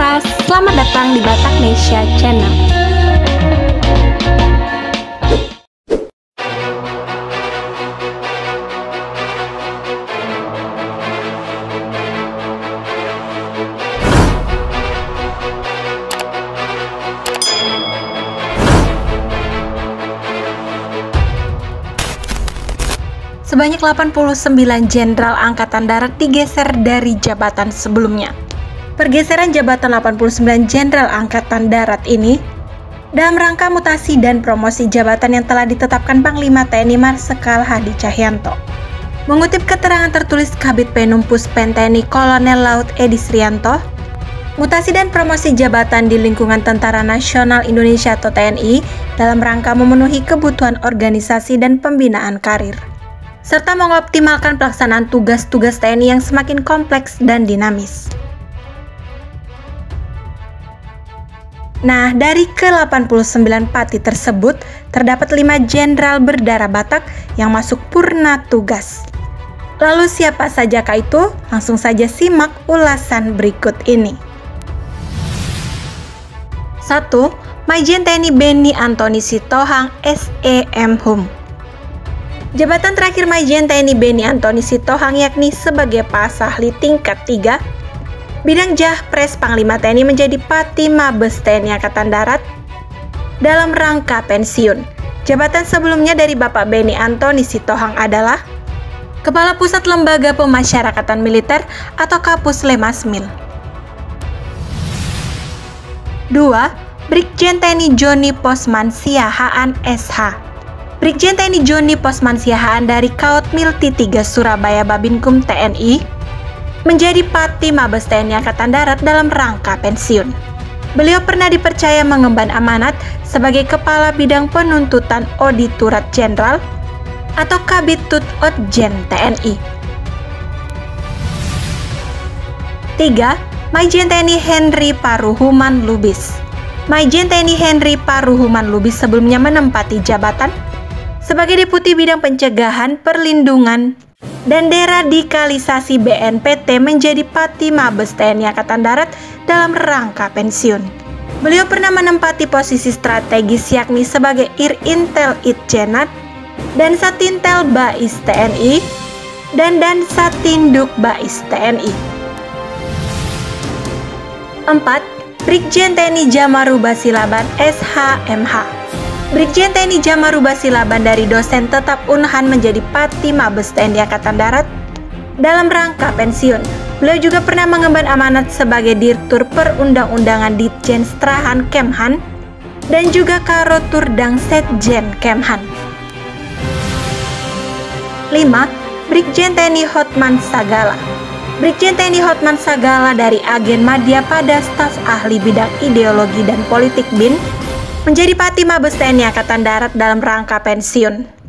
Laras, selamat datang di Bataknesia Channel. Sebanyak 89 jenderal angkatan darat digeser dari jabatan sebelumnya. Pergeseran jabatan 89 jenderal angkatan darat ini dalam rangka mutasi dan promosi jabatan yang telah ditetapkan Panglima TNI Marsikal Hadi Cahyanto. Mengutip keterangan tertulis Kabid Penumpus Pen TNI Kolonel Laut Edi Srianto, mutasi dan promosi jabatan di lingkungan Tentara Nasional Indonesia atau TNI dalam rangka memenuhi kebutuhan organisasi dan pembinaan karir, serta mengoptimalkan pelaksanaan tugas-tugas TNI yang semakin kompleks dan dinamis. Nah, dari ke-89 pati tersebut, terdapat 5 jenderal berdarah Batak yang masuk purna tugas. Lalu siapa sajakah itu? Langsung saja simak ulasan berikut ini. 1. Majen TNI Beni Antoni Sitohang, SEM Hum. Jabatan terakhir Majen TNI Beni Antoni Sitohang yakni sebagai Pasahli tingkat 3 bidang Jahpres Panglima TNI menjadi Pati Mabes TNI Angkatan Darat dalam rangka pensiun. Jabatan sebelumnya dari Bapak Beni Antoni Sitohang adalah Kepala Pusat Lembaga Pemasyarakatan Militer atau Kapuslemasmil. 2. Brigjen TNI Joni Posman Siahaan SH. Brigjen TNI Joni Posman Siahaan dari Kaotmilti 3 Surabaya Babinkum TNI menjadi Pati Mabes TNI Angkatan Darat dalam rangka pensiun. Beliau pernah dipercaya mengemban amanat sebagai Kepala Bidang Penuntutan Auditorat Jenderal atau Kabitut Otjen TNI. 3. Majen TNI Henry Paruhuman Lubis. Majen TNI Henry Paruhuman Lubis sebelumnya menempati jabatan sebagai Deputi Bidang Pencegahan, Perlindungan, dan Deradikalisasi BNPT menjadi Pati Mabes TNI Angkatan Darat dalam rangka pensiun. Beliau pernah menempati posisi strategis yakni sebagai Irintel Itjenat dan Satintel Bais TNI dan Satinduk Bais TNI. 4. Brigjen TNI Jamaruba Silaban SHMH. Brigjen TNI Jamaruba Silaban dari dosen tetap Unhan menjadi Pati Mabes TNI Angkatan Darat dalam rangka pensiun. Beliau juga pernah mengemban amanat sebagai Dirtur Perundang-undangan Ditjen Strahan Kemhan dan juga Karoturdang Setjen Kemhan. 5. Brigjen TNI Hotman Sagala. Brigjen TNI Hotman Sagala dari Agen Madya pada Staf Ahli Bidang Ideologi dan Politik BIN menjadi Pati Mabes TNI Angkatan Darat dalam rangka pensiun.